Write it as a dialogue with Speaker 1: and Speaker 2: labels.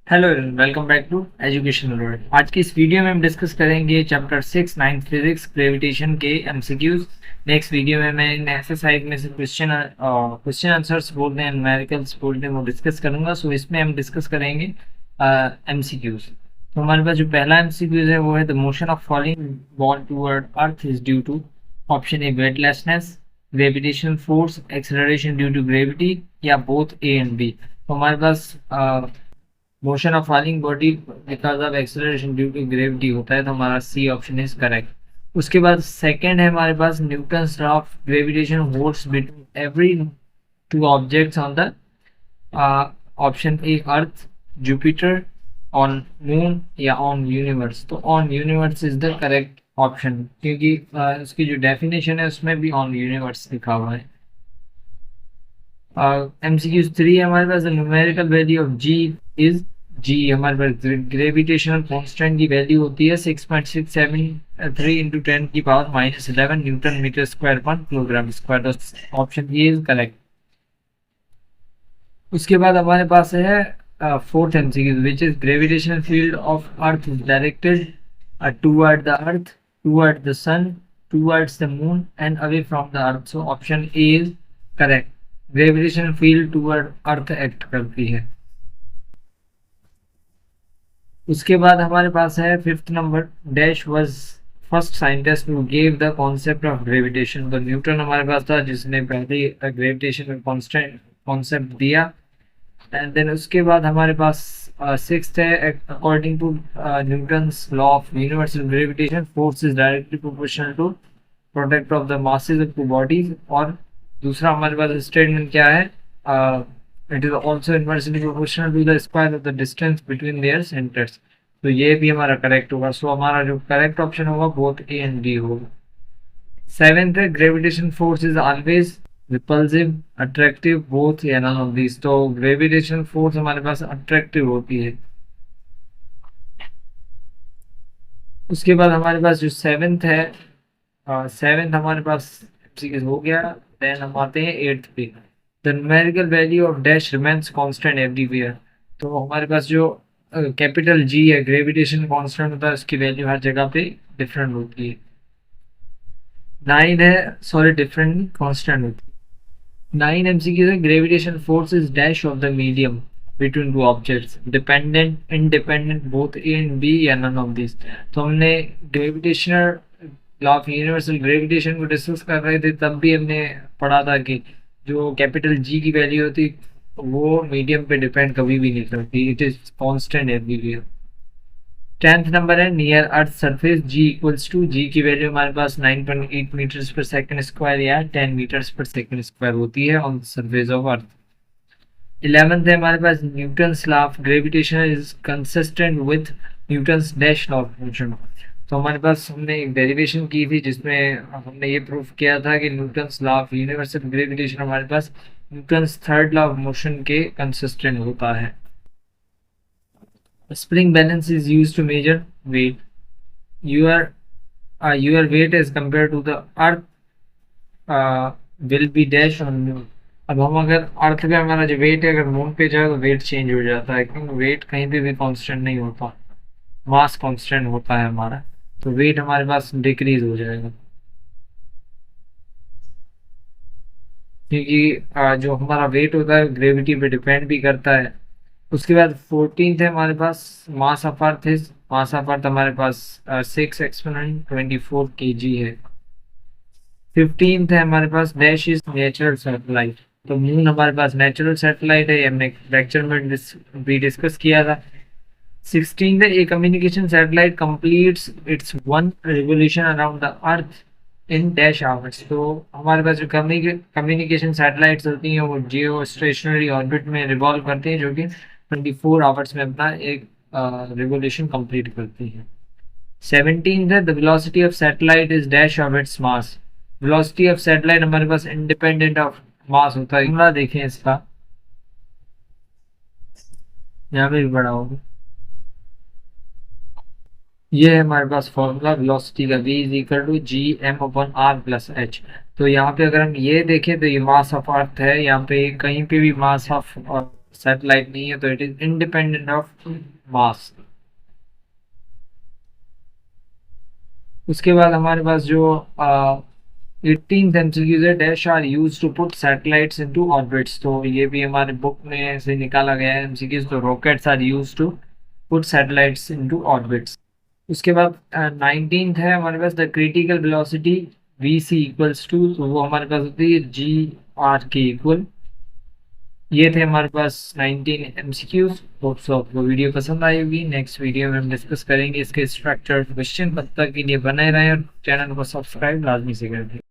Speaker 1: Hello, welcome back to education world. आज की इस वीडियो में हम डिस्कस करेंगे चैप्टर 6 नाइन्थ फिजिक्स ग्रेविटेशन के एमसीक्यूज। नेक्स्ट वीडियो में मैं इन एक्सरसाइज में से क्वेश्चन आंसर्स बोलते हैं, न्यूमेरिकल्स बोलते हैं, वो डिस्कस करूंगा। सो इसमें हम डिस्कस करेंगे एमसीक्यूज। तो हमारे पास जो पहला एमसीक्यूज है वो है the motion of falling ball toward earth is due to option A weightlessness, gravitational force, acceleration due to gravity, या बोथ ए एंड बी। तो हमारे पास motion of falling body because of acceleration due to gravity होता है, तो हमारा C option is correct. उसके बाद सेकंड है हमारे पास Newton's law of gravitation holds between every two objects on the option A earth, Jupiter, on moon या ऑन यूनिवर्स। तो on universe is the correct option, क्योंकि उसकी जो डेफिनेशन है उसमें भी ऑन यूनिवर्स लिखा हुआ है। MCQ 3 है हमारे पास, numerical value of g is g. हमारे पास ग्रेविटेशनल कांस्टेंट की वैल्यू होती है 6.673 इंटू 10 की पावर -11 न्यूटन मीटर स्क्वायर पर किलोग्राम स्क्वायर। तो ऑप्शन ए इज करेक्ट। उसके बाद हमारे पास है fourth MCQ which is gravitational field of earth is directed toward the earth, toward the sun, towards the moon and away from the earth. So option A is correct. Gravitational field toward earth act करती है। उसके बाद हमारे पास है fifth number, dash was first scientist who gave the concept of gravitation. तो Newton हमारे पास था जिसने पहले ग्रेविटेशन कांस्टेंट कॉन्सेप्ट दिया। एंड देन उसके बाद हमारे पास सिक्स्थ है, according to Newton's law of universal gravitation force is directly proportional to product of the masses of two bodies. और दूसरा हमारे पास स्टेटमेंट क्या है, it is also inversely proportional to the square of the distance between their centres. तो ये भी हमारा करेक्ट होगा। सो हमारा जो करेक्ट ऑप्शन होगा बोथ ए एंड डी होगा। सेवेंथ है, gravitation force is always repulsive, attractive, both या नन ऑफ दिस। तो ग्रेविटेशन फोर्स हमारे पास अट्रैक्टिव होती है। उसके बाद हमारे पास जो सेवेंथ है, सेवेंथ हमारे पास हो गया। देन हम आते हैं eighth pay, the numerical value of dash remains constant everywhere. तो हमारे पास जो कैपिटल जी है, ग्रेविटेशन कांस्टेंट होता है, उसकी वैल्यू हर जगह पे डिफरेंट होती है। नाइन है, सॉरी डिफरेंट कांस्टेंट होती है। नाइन MCQ है, gravitation force is dash of the medium between two objects, dependent, independent, both A and B या नन ऑफ दिस। तो हमने gravitational law of universal gravitation को डिस्कस कर रहे थे, तब भी हमने पढ़ा था कि जो कैपिटल जी की वैल्यू होती वो मीडियम पे डिपेंड कभी भी नहीं करती, it is constant everywhere. 10th number है, near earth surface g equals to, g की वैल्यू हमारे पास 9.8 मीटर्स पर सेकंड स्क्वायर या 10 मीटर्स पर सेकंड स्क्वायर होती है on surface of earth. 11th है हमारे पास, Newton's law of gravitation is consistent with Newton's dash law of motion. तो हमारे पास हमने एक डेरिवेशन की थी जिसमें हमने ये प्रूफ किया था कि Newton's law of universal gravitation हमारे पास Newton's third law of motion के कंसिस्टेंट होता है। Spring balance is used to measure weight, your weight as compare to the earth will be dash on moon. अब हम अगर अर्थ पे हमारा जो वेट है अगर मून पे जाए तो वेट चेंज हो जाता है, क्योंकि वेट कहीं पे भी कांस्टेंट नहीं होता, मास कांस्टेंट होता है हमारा, तो वेट हमारे पास डिक्रीज हो जाएगा, क्योंकि जो हमारा वेट होता है ग्रेविटी पे डिपेंड भी करता है। उसके बाद 14th है हमारे पास, मास ऑफ अर्थ है, मास ऑफ अर्थ हमारे पास 6 एक्सपोनेंट 24 kg है। 15th है हमारे पास, डैश इज नेचुरल सैटेलाइट। तो मून हमारे पास नेचुरल सैटेलाइट है, हमने लेक्चर में भी डिस्कस किया था। 16th है, a communication satellite completes its one revolution around the earth in dash hours. तो हमारे पास जो कम्युनिकेशन सैटेलाइट्स होती हैं वो जियो स्टेशनरी ऑर्बिट में रिवॉल्व करती हैं, जो कि 24 आवर्स में अपना एक रिवोल्यूशन कंप्लीट करती हैं। 17th है, the velocity of satellite is dash of its mass. Velocity of satellite हमारे पास इंडिपेंडेंट ऑफ मास होता है। फॉर्मूला देखें इसका, यहाँ पे भी बड़ा होगा, ये है हमारे पास फॉर्मूला वेलोसिटी का, v is equal to G M upon R plus H. तो यहाँ पे अगर हम ये देखें तो ये मास ऑफ अर्थ है, यहाँ पे कहीं पे भी मास ऑफ सैटेलाइट नहीं है, तो it is independent of mass. उसके बाद हमारे पास जो 18th एमसीक्यूज है, dash are use to put satellites into orbits. तो ये भी हमारे बुक में से निकाला गया है एमसीक्यूज। तो rockets are use to put satellites into orbits. उसके बाद 19th है हमारे पास, the critical velocity v c equals to, तो वो हमारे पास होती है जी आर के इक्वल। ये थे हमारे पास 19 एमसीक्यूज। होप सो आपको वीडियो पसंद आई होगी। नेक्स्ट वीडियो में हम डिस्कस करेंगे इसके स्ट्रक्चर क्वेश्चन। तब तक के लिए बने रहें और चैनल को सब्सक्राइब लाजमी से कर दें।